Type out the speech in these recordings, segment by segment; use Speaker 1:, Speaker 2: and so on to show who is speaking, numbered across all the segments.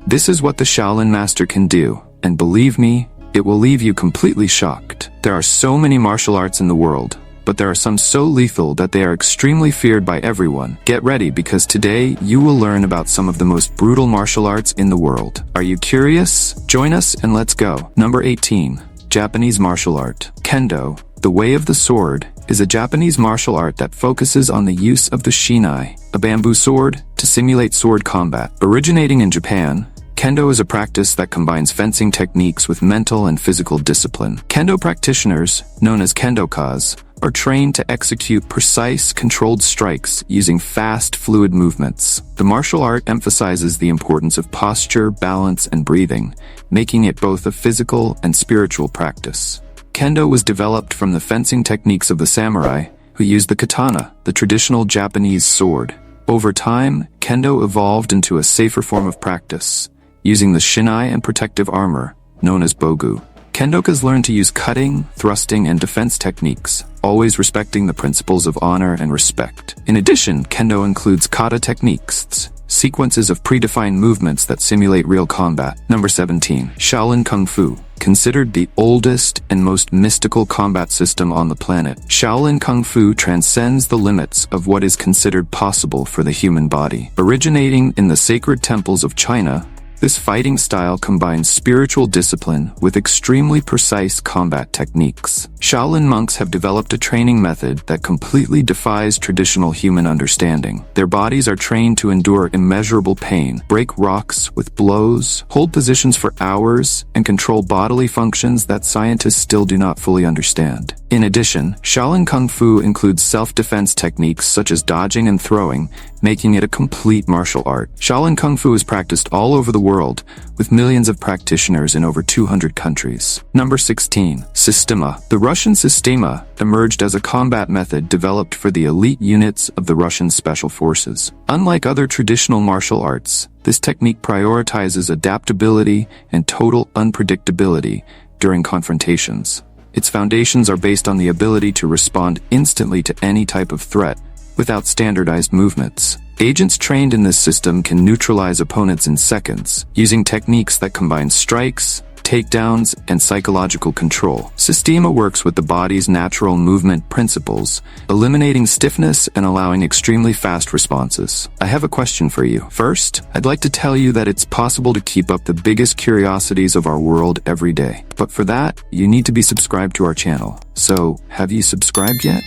Speaker 1: This is what the Shaolin Master can do, and believe me, it will leave you completely shocked. There are so many martial arts in the world, but there are some so lethal that they are extremely feared by everyone. Get ready, because today you will learn about some of the most brutal martial arts in the world. Are you curious? Join us and let's go. Number 18. Japanese martial art. Kendo, the way of the sword, is a Japanese martial art that focuses on the use of the shinai, a bamboo sword, to simulate sword combat. Originating in Japan, Kendo is a practice that combines fencing techniques with mental and physical discipline. Kendo practitioners, known as kendokas, are trained to execute precise, controlled strikes using fast, fluid movements. The martial art emphasizes the importance of posture, balance, and breathing, making it both a physical and spiritual practice. Kendo was developed from the fencing techniques of the samurai, who used the katana, the traditional Japanese sword. Over time, Kendo evolved into a safer form of practice, using the shinai and protective armor, known as bogu. Kendokas learn to use cutting, thrusting, and defense techniques, always respecting the principles of honor and respect. In addition, Kendo includes kata techniques, sequences of predefined movements that simulate real combat. Number 17. Shaolin Kung Fu. Considered the oldest and most mystical combat system on the planet, Shaolin Kung Fu transcends the limits of what is considered possible for the human body. Originating in the sacred temples of China, this fighting style combines spiritual discipline with extremely precise combat techniques. Shaolin monks have developed a training method that completely defies traditional human understanding. Their bodies are trained to endure immeasurable pain, break rocks with blows, hold positions for hours, and control bodily functions that scientists still do not fully understand. In addition, Shaolin Kung Fu includes self-defense techniques such as dodging and throwing, making it a complete martial art. Shaolin Kung Fu is practiced all over the world, with millions of practitioners in over 200 countries. Number 16. Systema. The Russian Systema emerged as a combat method developed for the elite units of the Russian Special Forces. Unlike other traditional martial arts, this technique prioritizes adaptability and total unpredictability during confrontations. Its foundations are based on the ability to respond instantly to any type of threat, without standardized movements. Agents trained in this system can neutralize opponents in seconds, using techniques that combine strikes, takedowns, and psychological control. Systema works with the body's natural movement principles, eliminating stiffness and allowing extremely fast responses. I have a question for you. First, I'd like to tell you that it's possible to keep up the biggest curiosities of our world every day. But for that, you need to be subscribed to our channel. So, have you subscribed yet?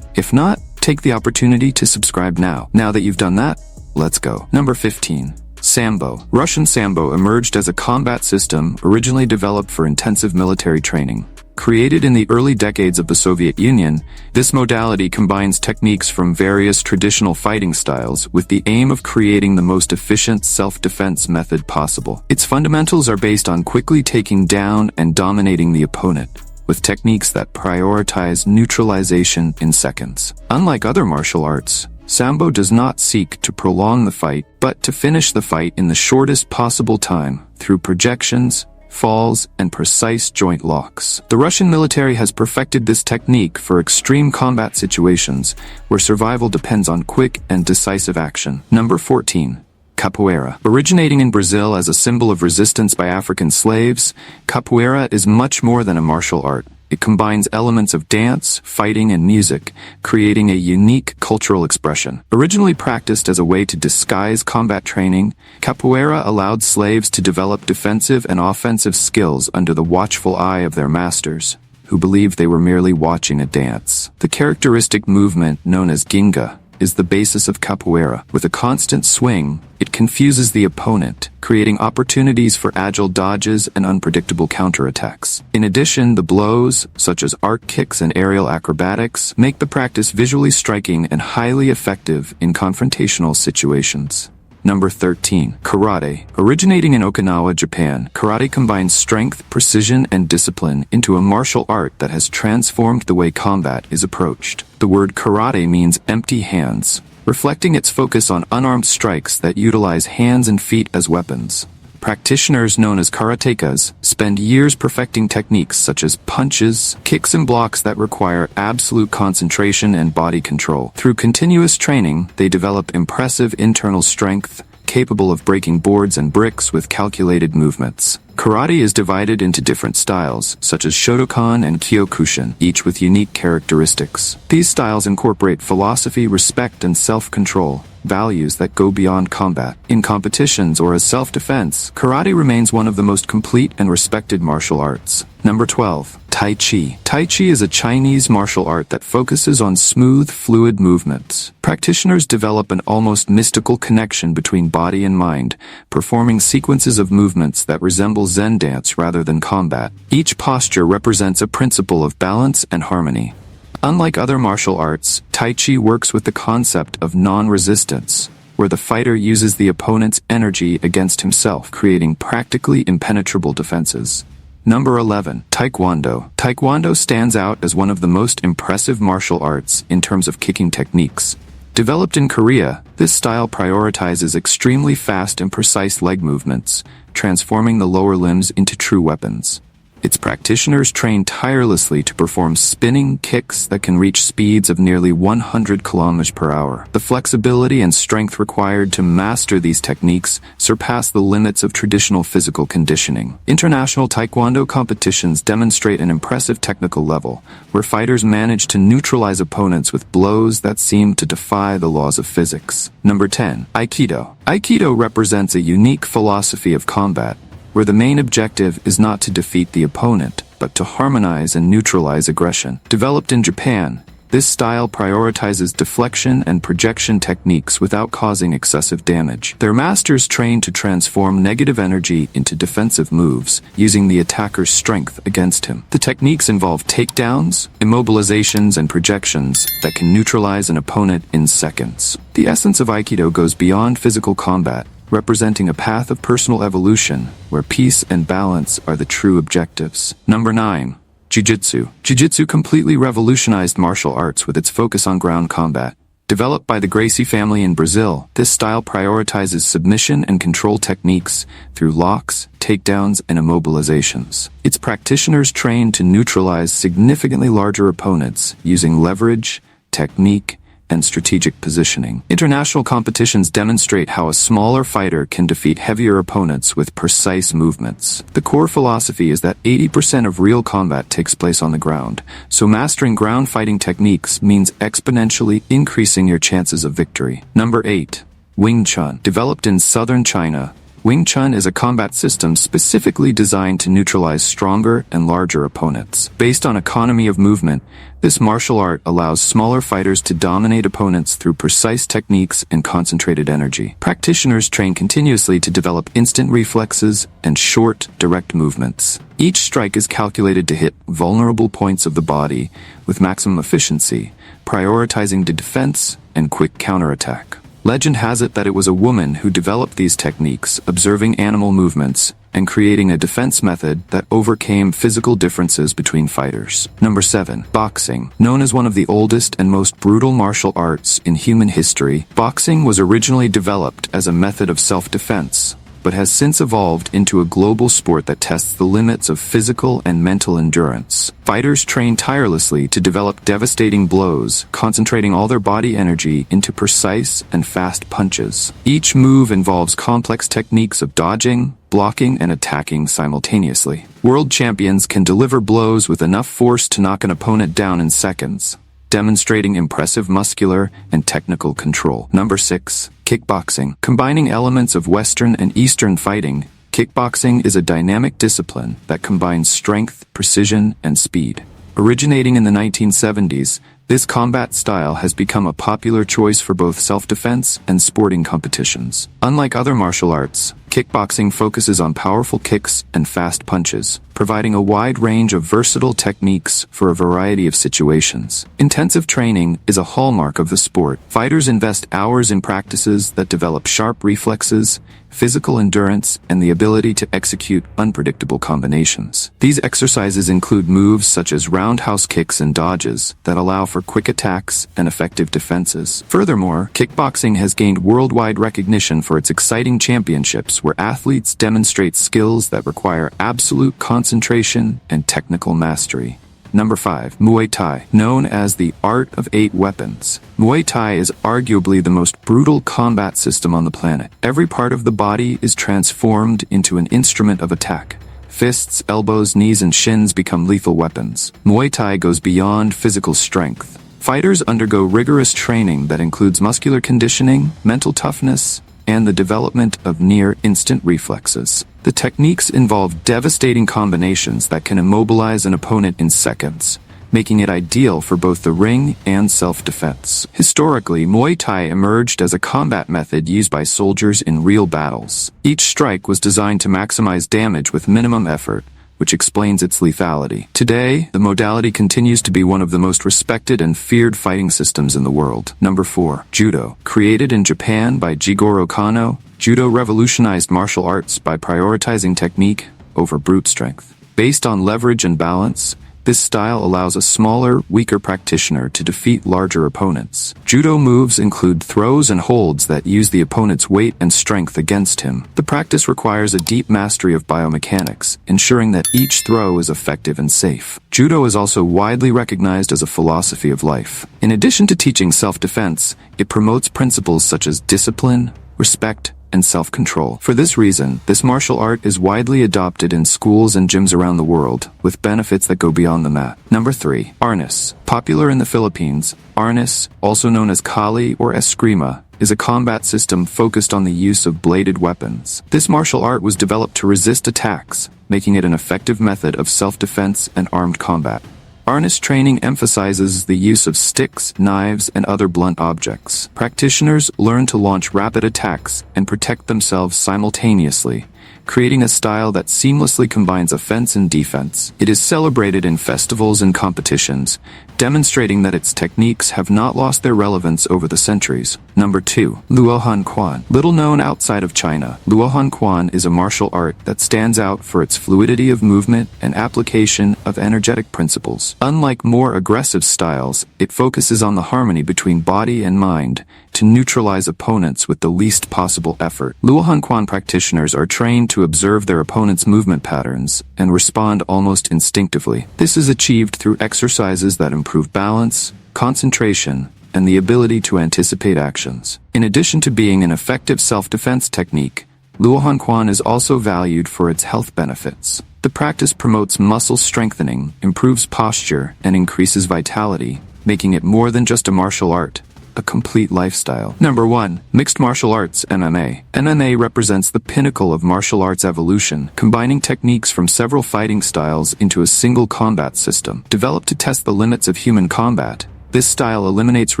Speaker 1: If not, take the opportunity to subscribe now. Now that you've done that, let's go. Number 15. Sambo. Russian Sambo emerged as a combat system originally developed for intensive military training. Created in the early decades of the Soviet Union, this modality combines techniques from various traditional fighting styles with the aim of creating the most efficient self-defense method possible. Its fundamentals are based on quickly taking down and dominating the opponent, with techniques that prioritize neutralization in seconds. Unlike other martial arts, Sambo does not seek to prolong the fight, but to finish the fight in the shortest possible time through projections, falls, and precise joint locks. The Russian military has perfected this technique for extreme combat situations where survival depends on quick and decisive action. Number 14. Capoeira. Originating in Brazil as a symbol of resistance by African slaves, capoeira is much more than a martial art. It combines elements of dance, fighting, and music, creating a unique cultural expression. Originally practiced as a way to disguise combat training, capoeira allowed slaves to develop defensive and offensive skills under the watchful eye of their masters, who believed they were merely watching a dance. The characteristic movement known as ginga is the basis of capoeira. With a constant swing, it confuses the opponent, creating opportunities for agile dodges and unpredictable counterattacks. In addition, the blows, such as arc kicks and aerial acrobatics, make the practice visually striking and highly effective in confrontational situations. Number 13. Karate. Originating in Okinawa, Japan, karate combines strength, precision, and discipline into a martial art that has transformed the way combat is approached. The word karate means empty hands, reflecting its focus on unarmed strikes that utilize hands and feet as weapons. Practitioners known as karatekas spend years perfecting techniques such as punches, kicks, and blocks that require absolute concentration and body control. Through continuous training, they develop impressive internal strength, capable of breaking boards and bricks with calculated movements. Karate is divided into different styles, such as Shotokan and Kyokushin, each with unique characteristics. These styles incorporate philosophy, respect, and self-control, values that go beyond combat. In competitions or as self-defense, karate remains one of the most complete and respected martial arts. Number 12. Tai Chi. Tai Chi is a Chinese martial art that focuses on smooth, fluid movements. Practitioners develop an almost mystical connection between body and mind, performing sequences of movements that resemble Zen dance rather than combat. Each posture represents a principle of balance and harmony. Unlike other martial arts, Tai Chi works with the concept of non-resistance, where the fighter uses the opponent's energy against himself, creating practically impenetrable defenses. Number 11. Taekwondo. Taekwondo stands out as one of the most impressive martial arts in terms of kicking techniques. Developed in Korea, this style prioritizes extremely fast and precise leg movements, transforming the lower limbs into true weapons. Its practitioners train tirelessly to perform spinning kicks that can reach speeds of nearly 100 km per hour. The flexibility and strength required to master these techniques surpass the limits of traditional physical conditioning. International Taekwondo competitions demonstrate an impressive technical level, where fighters manage to neutralize opponents with blows that seem to defy the laws of physics. Number 10. Aikido. Aikido represents a unique philosophy of combat, where the main objective is not to defeat the opponent, but to harmonize and neutralize aggression. Developed in Japan, this style prioritizes deflection and projection techniques without causing excessive damage. Their masters train to transform negative energy into defensive moves, using the attacker's strength against him. The techniques involve takedowns, immobilizations, and projections that can neutralize an opponent in seconds. The essence of Aikido goes beyond physical combat, representing a path of personal evolution where peace and balance are the true objectives. Number 9. Jiu-Jitsu. Jiu-Jitsu completely revolutionized martial arts with its focus on ground combat. Developed by the Gracie family in Brazil, this style prioritizes submission and control techniques through locks, takedowns, and immobilizations. Its practitioners train to neutralize significantly larger opponents using leverage, technique, and strategic positioning. International competitions demonstrate how a smaller fighter can defeat heavier opponents with precise movements. The core philosophy is that 80% of real combat takes place on the ground, so mastering ground fighting techniques means exponentially increasing your chances of victory. Number 8. Wing Chun. Developed in southern China, Wing Chun is a combat system specifically designed to neutralize stronger and larger opponents. Based on economy of movement, this martial art allows smaller fighters to dominate opponents through precise techniques and concentrated energy. Practitioners train continuously to develop instant reflexes and short, direct movements. Each strike is calculated to hit vulnerable points of the body with maximum efficiency, prioritizing the defense and quick counterattack. Legend has it that it was a woman who developed these techniques, observing animal movements and creating a defense method that overcame physical differences between fighters. Number 7. Boxing. Known as one of the oldest and most brutal martial arts in human history, boxing was originally developed as a method of self-defense, but has since evolved into a global sport that tests the limits of physical and mental endurance. Fighters train tirelessly to develop devastating blows, concentrating all their body energy into precise and fast punches. Each move involves complex techniques of dodging, blocking, and attacking simultaneously. World champions can deliver blows with enough force to knock an opponent down in seconds, demonstrating impressive muscular and technical control. Number 6. Kickboxing. Combining elements of Western and Eastern fighting, kickboxing is a dynamic discipline that combines strength, precision, and speed. Originating in the 1970s, this combat style has become a popular choice for both self-defense and sporting competitions. Unlike other martial arts, kickboxing focuses on powerful kicks and fast punches, providing a wide range of versatile techniques for a variety of situations. Intensive training is a hallmark of the sport. Fighters invest hours in practices that develop sharp reflexes, physical endurance, and the ability to execute unpredictable combinations. These exercises include moves such as roundhouse kicks and dodges that allow for quick attacks and effective defenses. Furthermore, kickboxing has gained worldwide recognition for its exciting championships where athletes demonstrate skills that require absolute concentration and technical mastery. Number 5. Muay Thai. Known as the art of 8 weapons, Muay Thai is arguably the most brutal combat system on the planet. Every part of the body is transformed into an instrument of attack. Fists, elbows, knees, and shins become lethal weapons. Muay Thai goes beyond physical strength. Fighters undergo rigorous training that includes muscular conditioning, mental toughness, and the development of near-instant reflexes. The techniques involve devastating combinations that can immobilize an opponent in seconds, making it ideal for both the ring and self-defense. Historically, Muay Thai emerged as a combat method used by soldiers in real battles. Each strike was designed to maximize damage with minimum effort, which explains its lethality. Today, the modality continues to be one of the most respected and feared fighting systems in the world. Number 4. Judo. Created in Japan by Jigoro Kano, Judo revolutionized martial arts by prioritizing technique over brute strength. Based on leverage and balance, this style allows a smaller, weaker practitioner to defeat larger opponents. Judo moves include throws and holds that use the opponent's weight and strength against him. The practice requires a deep mastery of biomechanics, ensuring that each throw is effective and safe. Judo is also widely recognized as a philosophy of life. In addition to teaching self-defense, it promotes principles such as discipline, respect, and self-control. For this reason, this martial art is widely adopted in schools and gyms around the world, with benefits that go beyond the mat. Number 3. Arnis. Popular in the Philippines, Arnis, also known as Kali or Eskrima, is a combat system focused on the use of bladed weapons. This martial art was developed to resist attacks, making it an effective method of self-defense and armed combat. Arnis training emphasizes the use of sticks, knives, and other blunt objects. Practitioners learn to launch rapid attacks and protect themselves simultaneously, creating a style that seamlessly combines offense and defense. It is celebrated in festivals and competitions, demonstrating that its techniques have not lost their relevance over the centuries. Number 2. Luohan Quan. Little known outside of China, Luohan Quan is a martial art that stands out for its fluidity of movement and application of energetic principles. Unlike more aggressive styles, it focuses on the harmony between body and mind to neutralize opponents with the least possible effort. Luohan Quan practitioners are trained to observe their opponent's movement patterns and respond almost instinctively. This is achieved through exercises that improve balance, concentration, and the ability to anticipate actions. In addition to being an effective self-defense technique, Luohan Quan is also valued for its health benefits. The practice promotes muscle strengthening, improves posture, and increases vitality, making it more than just a martial art, a complete lifestyle. Number 1. Mixed martial arts, MMA. MMA represents the pinnacle of martial arts evolution, combining techniques from several fighting styles into a single combat system. Developed to test the limits of human combat, this style eliminates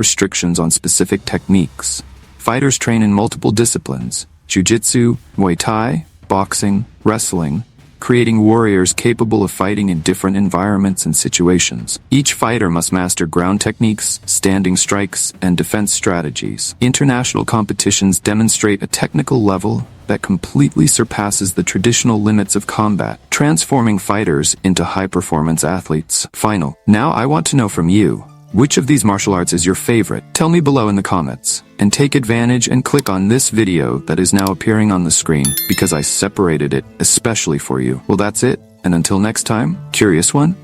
Speaker 1: restrictions on specific techniques. Fighters train in multiple disciplines: Jiu-Jitsu, Muay Thai, boxing, wrestling, creating warriors capable of fighting in different environments and situations. Each fighter must master ground techniques, standing strikes, and defense strategies. International competitions demonstrate a technical level that completely surpasses the traditional limits of combat, transforming fighters into high-performance athletes. Now I want to know from you, which of these martial arts is your favorite? Tell me below in the comments. And take advantage and click on this video that is now appearing on the screen, because I separated it especially for you. Well, that's it, and until next time, curious one?